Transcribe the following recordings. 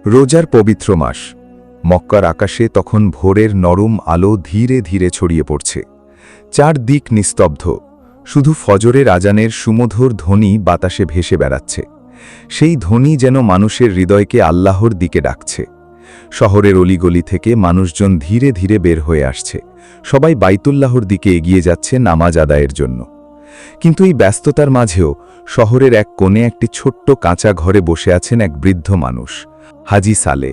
রোজার পবিত্র মাস। মক্কার আকাশে তখন ভোরের নরম আলো ধীরে ধীরে ছড়িয়ে পড়ছে। চারদিক নিস্তব্ধ, শুধু ফজরের আজানের সুমধুর ধ্বনি বাতাসে ভেসে বেড়াচ্ছে। সেই ধ্বনি যেন মানুষের হৃদয়কে আল্লাহর দিকে ডাকছে। শহরের অলিগলি থেকে মানুষজন ধীরে ধীরে বের হয়ে আসছে। সবাই বাইতুল্লাহর দিকে এগিয়ে যাচ্ছে নামাজ আদায়ের জন্য। কিন্তু এই ব্যস্ততার মাঝেও শহরের এক কোণে একটি ছোট্ট কাঁচা ঘরে বসে আছেন এক বৃদ্ধ মানুষ, হাজি সালে।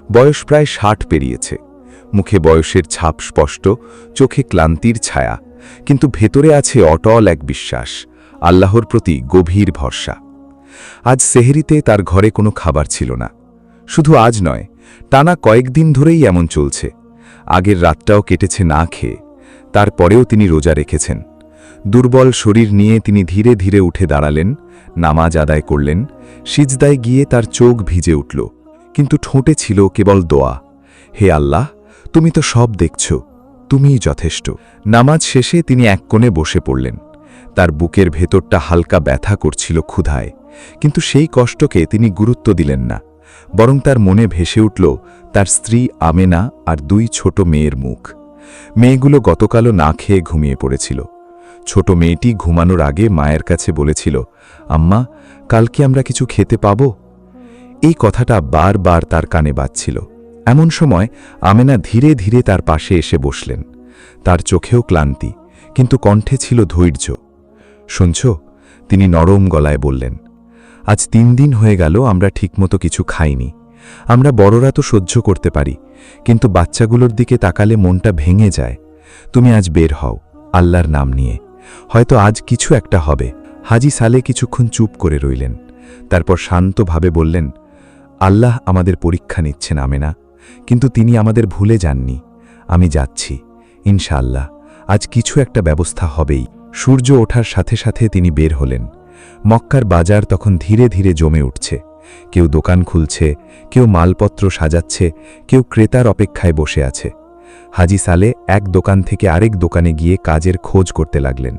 বয়স প্রায় ৬০ পেরিয়েছে। মুখে বয়সের ছাপ স্পষ্ট, চোখে ক্লান্তির ছায়া, কিন্তু ভেতরে আছে অটল এক বিশ্বাস, আল্লাহর প্রতি গভীর ভরসা। আজ সেহরিতে তার ঘরে কোনো খাবার ছিল না। শুধু আজ নয়, টানা কয়েকদিন ধরেই এমন চলছে। আগের রাতটাও কেটেছে না খেয়ে। তারপরেও তিনি রোজা রেখেছেন। দুর্বল শরীর নিয়ে তিনি ধীরে ধীরে উঠে দাঁড়ালেন, নামাজ আদায় করলেন। সিজদায় গিয়ে তার চোখ ভিজে উঠল, কিন্তু ঠোঁটে ছিল কেবল দোয়া, হে আল্লাহ, তুমি তো সব দেখছ, তুমিই যথেষ্ট। নামাজ শেষে তিনি এক কোণে বসে পড়লেন। তার বুকের ভেতরটা হালকা ব্যথা করছিল ক্ষুধায়, কিন্তু সেই কষ্টকে তিনি গুরুত্ব দিলেন না। বরং তার মনে ভেসে উঠল তার স্ত্রী আমেনা আর ২ ছোট মেয়ের মুখ। মেয়েগুলো গতকালও না খেয়ে ঘুমিয়ে পড়েছিল। ছোট মেয়েটি ঘুমানোর আগে মায়ের কাছে বলেছিল, আম্মা, কালকে আমরা কিছু খেতে পাব? এই কথাটা বারবার তার কানে বাজছিল। এমন সময় আমেনা ধীরে ধীরে তার পাশে এসে বসলেন। তার চোখেও ক্লান্তি, কিন্তু কণ্ঠে ছিল ধৈর্য। শুনছ? তিনি নরম গলায় বললেন, আজ ৩ দিন হয়ে গেল আমরা ঠিকমতো কিছু খাইনি। আমরা বড়রা তো সহ্য করতে পারি, কিন্তু বাচ্চাগুলোর দিকে তাকালে মনটা ভেঙে যায়। তুমি আজ বের হও, আল্লাহর নাম নিয়ে। হয়তো আজ কিছু একটা হবে। হাজি সালে কিছুক্ষণ চুপ করে রইলেন। তারপর শান্তভাবে বললেন, আল্লাহ আমাদের পরীক্ষা নিচ্ছেন আমেনা, কিন্তু তিনি আমাদের ভুলে যাননি। আমি যাচ্ছি, ইনশাআল্লাহ আজ কিছু একটা ব্যবস্থা হবেই। সূর্য ওঠার সাথে সাথে তিনি বের হলেন। মক্কার বাজার তখন ধীরে ধীরে জমে উঠছে। কেউ দোকান খুলছে, কেউ মালপত্র সাজাচ্ছে, কেউ ক্রেতার অপেক্ষায় বসে আছে। হাজি সালে এক দোকান থেকে আরেক দোকানে গিয়ে কাজের খোঁজ করতে লাগলেন।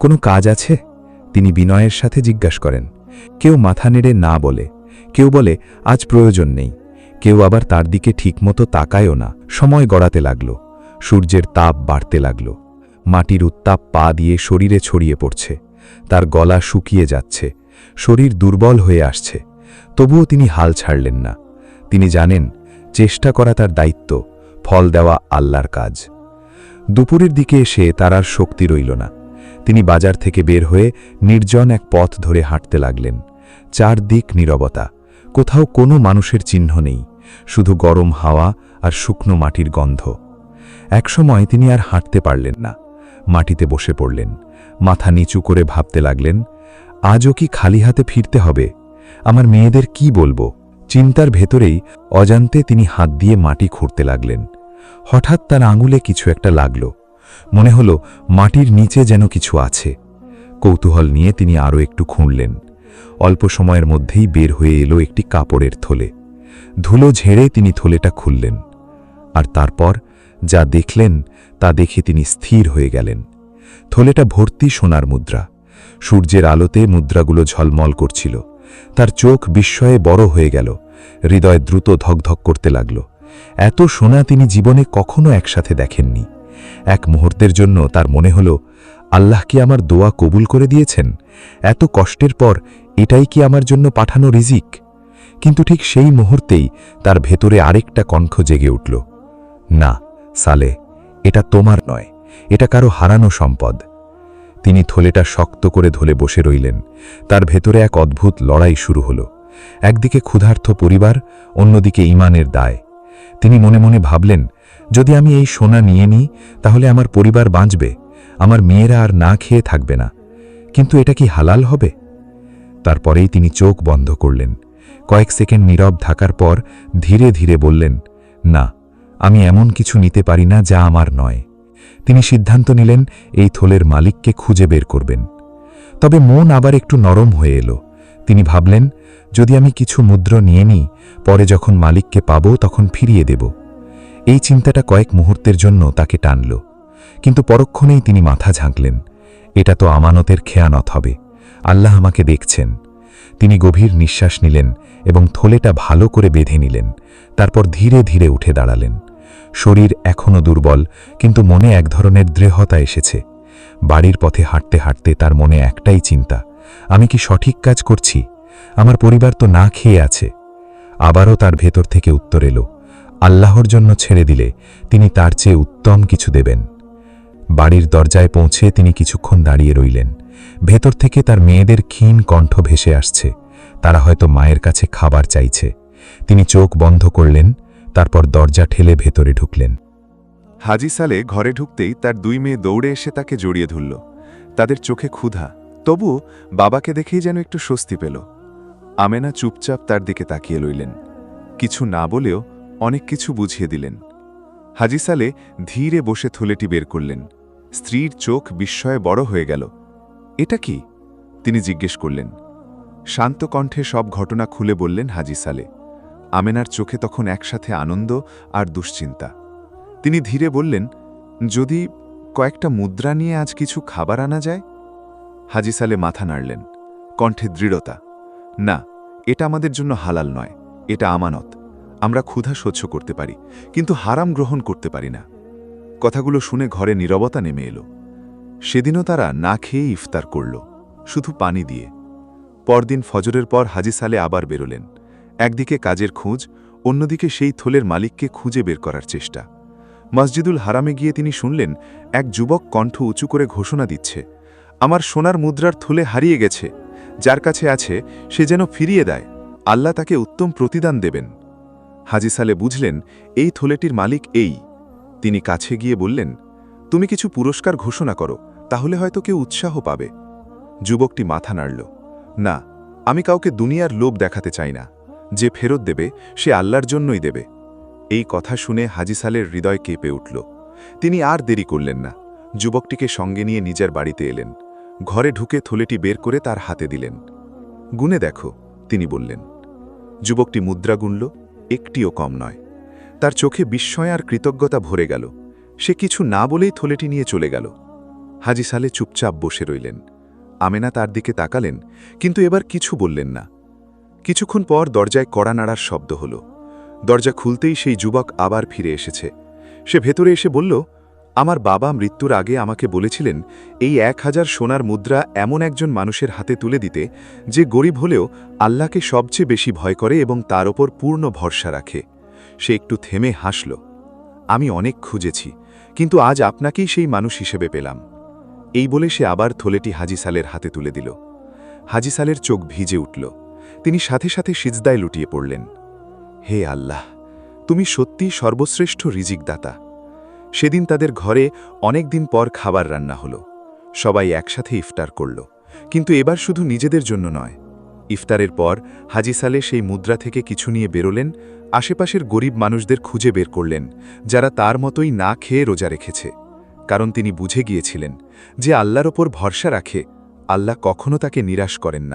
কোনো কাজ আছে? তিনি বিনয়ের সাথে জিজ্ঞাসা করেন। কেউ মাথা নেড়ে না বলে, কেউ বলে আজ প্রয়োজন নেই, কেউ আবার তার দিকে ঠিকমতো তাকায়ও না। সময় গড়াতে লাগল। সূর্যের তাপ বাড়তে লাগল। মাটির উত্তাপ পা দিয়ে শরীরে ছড়িয়ে পড়ছে। তার গলা শুকিয়ে যাচ্ছে, শরীর দুর্বল হয়ে আসছে। তবুও তিনি হাল ছাড়লেন না। তিনি জানেন, চেষ্টা করা তার দায়িত্ব, ফল দেওয়া আল্লাহর কাজ। দুপুরের দিকে এসে তার আর শক্তি রইল না। তিনি বাজার থেকে বের হয়ে নির্জন এক পথ ধরে হাঁটতে লাগলেন। চারদিক নীরবতা, কোথাও কোনো মানুষের চিহ্ন নেই, শুধু গরম হাওয়া আর শুকনো মাটির গন্ধ। একসময় তিনি আর হাঁটতে পারলেন না। মাটিতে বসে পড়লেন, মাথা নিচু করে ভাবতে লাগলেন, আজও কি খালি হাতে ফিরতে হবে? আমার মেয়েদের কি বলবো? চিন্তার ভেতরেই অজান্তে তিনি হাত দিয়ে মাটি খুঁড়তে লাগলেন। হঠাৎ তার আঙুলে কিছু একটা লাগল। মনে হলো মাটির নিচে যেন কিছু আছে। কৌতূহল নিয়ে তিনি আরও একটু খুঁড়লেন। অল্প সময়ের মধ্যেই বের হয়ে এলো একটি কাপড়ের থলে। ধুলো ঝেড়ে তিনি থলেটা খুললেন। আর তারপর যা দেখলেন তা দেখে তিনি স্থির হয়ে গেলেন। থলেটা ভর্তি সোনার মুদ্রা। সূর্যের আলোতে মুদ্রাগুলো ঝলমল করছিল। তার চোখ বিস্ময়ে বড় হয়ে গেল, হৃদয় দ্রুত ধকধক করতে লাগল। এত সোনা তিনি জীবনে কখনো একসাথে দেখেননি। এক মুহূর্তের জন্য তার মনে হল, আল্লাহ কি আমার দোয়া কবুল করে দিয়েছেন? এত কষ্টের পর এটাই কি আমার জন্য পাঠানো রিজিক? কিন্তু ঠিক সেই মুহূর্তেই তার ভেতরে আরেকটা কণ্ঠ জেগে উঠল, না সালে, এটা তোমার নয়, এটা কারো হারানো সম্পদ। তিনি থলেটা শক্ত করে ধরে বসে রইলেন। তার ভেতরে এক অদ্ভুত লড়াই শুরু হল। একদিকে ক্ষুধার্ত পরিবার, অন্যদিকে ঈমানের দায়। তিনি মনে মনে ভাবলেন, যদি আমি এই সোনা নিয়ে নিই তাহলে আমার পরিবার বাঁচবে, আমার মেয়েরা আর না খেয়ে থাকবে না। কিন্তু এটা কি হালাল হবে? তারপরেই তিনি চোখ বন্ধ করলেন। কয়েক সেকেন্ড নীরব থাকার পর ধীরে ধীরে বললেন, না, আমি এমন কিছু নিতে পারি না যা আমার নয়। তিনি সিদ্ধান্ত নিলেন এই থলের মালিককে খুঁজে বের করবেন। তবে মন আবার একটু নরম হয়ে এলো। তিনি ভাবলেন, যদি আমি কিছু মুদ্রা নিয়ে নিই, পরে যখন মালিককে পাব তখন ফিরিয়ে দেব। এই চিন্তাটা কয়েক মুহূর্তের জন্য তাকে টানল, কিন্তু পরক্ষণেই তিনি মাথা ঝাঁকলেন। এটা তো আমানতের খেয়ানত হবে, আল্লাহ আমাকে দেখছেন। তিনি গভীর নিঃশ্বাস নিলেন এবং থলেটা ভালো করে বেঁধে নিলেন। তারপর ধীরে ধীরে উঠে দাঁড়ালেন। শরীর এখনও দুর্বল, কিন্তু মনে এক ধরনের দৃঢ়তা এসেছে। বাড়ির পথে হাঁটতে হাঁটতে তার মনে একটাই চিন্তা, আমি কি সঠিক কাজ করছি? আমার পরিবার তো না খেয়ে আছে। আবারও তার ভেতর থেকে উত্তর এলো, আল্লাহর জন্য ছেড়ে দিলে তিনি তার চেয়ে উত্তম কিছু দেবেন। বাড়ির দরজায় পৌঁছে তিনি কিছুক্ষণ দাঁড়িয়ে রইলেন। ভেতর থেকে তার মেয়েদের ক্ষীণ কণ্ঠ ভেসে আসছে, তারা হয়তো মায়ের কাছে খাবার চাইছে। তিনি চোখ বন্ধ করলেন, তারপর দরজা ঠেলে ভেতরে ঢুকলেন। হাজি সালে ঘরে ঢুকতেই তার দুই মেয়ে দৌড়ে এসে তাকে জড়িয়ে ধরল। তাদের চোখে ক্ষুধা, তবু বাবাকে দেখেই যেন একটু স্বস্তি পেল। আমেনা চুপচাপ তার দিকে তাকিয়ে রইলেন, কিছু না বলেও অনেক কিছু বুঝিয়ে দিলেন। হাজি সালে ধীরে বসে থলেটি বের করলেন। স্ত্রীর চোখ বিস্ময়ে বড় হয়ে গেল। এটা কি? তিনি জিজ্ঞেস করলেন। শান্ত কণ্ঠে সব ঘটনা খুলে বললেন হাজি সালে। আমেনার চোখে তখন একসাথে আনন্দ আর দুশ্চিন্তা। তিনি ধীরে বললেন, যদি কয়েকটা মুদ্রা নিয়ে আজ কিছু খাবার আনা যায়? হাজি সালে মাথা নাড়লেন, কণ্ঠে দৃঢ়তা। না, এটা আমাদের জন্য হালাল নয়, এটা আমানত। আমরা ক্ষুধা সহ্য করতে পারি, কিন্তু হারাম গ্রহণ করতে পারি না। কথাগুলো শুনে ঘরে নীরবতা নেমে এলো। সেদিনও তারা না খেয়ে ইফতার করল, শুধু পানি দিয়ে। পরদিন ফজরের পর হাজি সালে আবার বেরোলেন। একদিকে কাজের খোঁজ, অন্যদিকে সেই থলের মালিককে খুঁজে বের করার চেষ্টা। মসজিদুল হারামে গিয়ে তিনি শুনলেন এক যুবক কণ্ঠ উঁচু করে ঘোষণা দিচ্ছে, আমার সোনার মুদ্রার থলে হারিয়ে গেছে, যার কাছে আছে সে যেন ফিরিয়ে দেয়, আল্লাহ তাকে উত্তম প্রতিদান দেবেন। হাজি সালে বুঝলেন এই থলেটির মালিক এই। তিনি কাছে গিয়ে বললেন, তুমি কিছু পুরস্কার ঘোষণা করো, তাহলে হয়তো কেউ উৎসাহ পাবে। যুবকটি মাথা নাড়ল, না, আমি কাউকে দুনিয়ার লোভ দেখাতে চাই না। যে ফেরত দেবে সে আল্লাহর জন্যই দেবে। এই কথা শুনে হাজি সালের হৃদয় কেঁপে উঠল। তিনি আর দেরি করলেন না, যুবকটিকে সঙ্গে নিয়ে নিজের বাড়িতে এলেন। ঘরে ঢুকে থলেটি বের করে তার হাতে দিলেন। গুনে দেখো, তিনি বললেন। যুবকটি মুদ্রা গুনল, একটিও কম নয়। তার চোখে বিস্ময় আর কৃতজ্ঞতা ভরে গেল। সে কিছু না বলেই থলেটি নিয়ে চলে গেল। হাজি সালে চুপচাপ বসে রইলেন। আমেনা তার দিকে তাকালেন, কিন্তু এবার কিছু বললেন না। কিছুক্ষণ পর দরজায় কড়া নাড়ার শব্দ হল। দরজা খুলতেই সেই যুবক আবার ফিরে এসেছে। সে ভেতরে এসে বলল, আমার বাবা মৃত্যুর আগে আমাকে বলেছিলেন এই 1000 সোনার মুদ্রা এমন একজন মানুষের হাতে তুলে দিতে যে গরিব হলেও আল্লাহকে সবচেয়ে বেশি ভয় করে এবং তার ওপর পূর্ণ ভরসা রাখে। সে একটু থেমে হাসল। আমি অনেক খুঁজেছি, কিন্তু আজ আপনাকেই সেই মানুষ হিসেবে পেলাম। এই বলে সে আবার থলেটি হাজি সালের হাতে তুলে দিল। হাজি সালের চোখ ভিজে উঠল। তিনি সাথে সাথে সিজদায় লুটিয়ে পড়লেন। হে আল্লাহ, তুমি সত্যিই সর্বশ্রেষ্ঠ রিজিকদাতা। সেদিন তাদের ঘরে অনেক দিন পর খাবার রান্না হলো। সবাই একসাথে ইফতার করল, কিন্তু এবার শুধু নিজেদের জন্য নয়। ইফতারের পর হাজি সালে সেই মুদ্রা থেকে কিছু নিয়ে বেরোলেন। আশেপাশের গরিব মানুষদের খুঁজে বের করলেন, যারা তার মতোই না খেয়ে রোজা রেখেছে। কারণ তিনি বুঝে গিয়েছিলেন যে আল্লাহর ওপর ভরসা রাখে, আল্লাহ কখনো তাকে নিরাশ করেন না।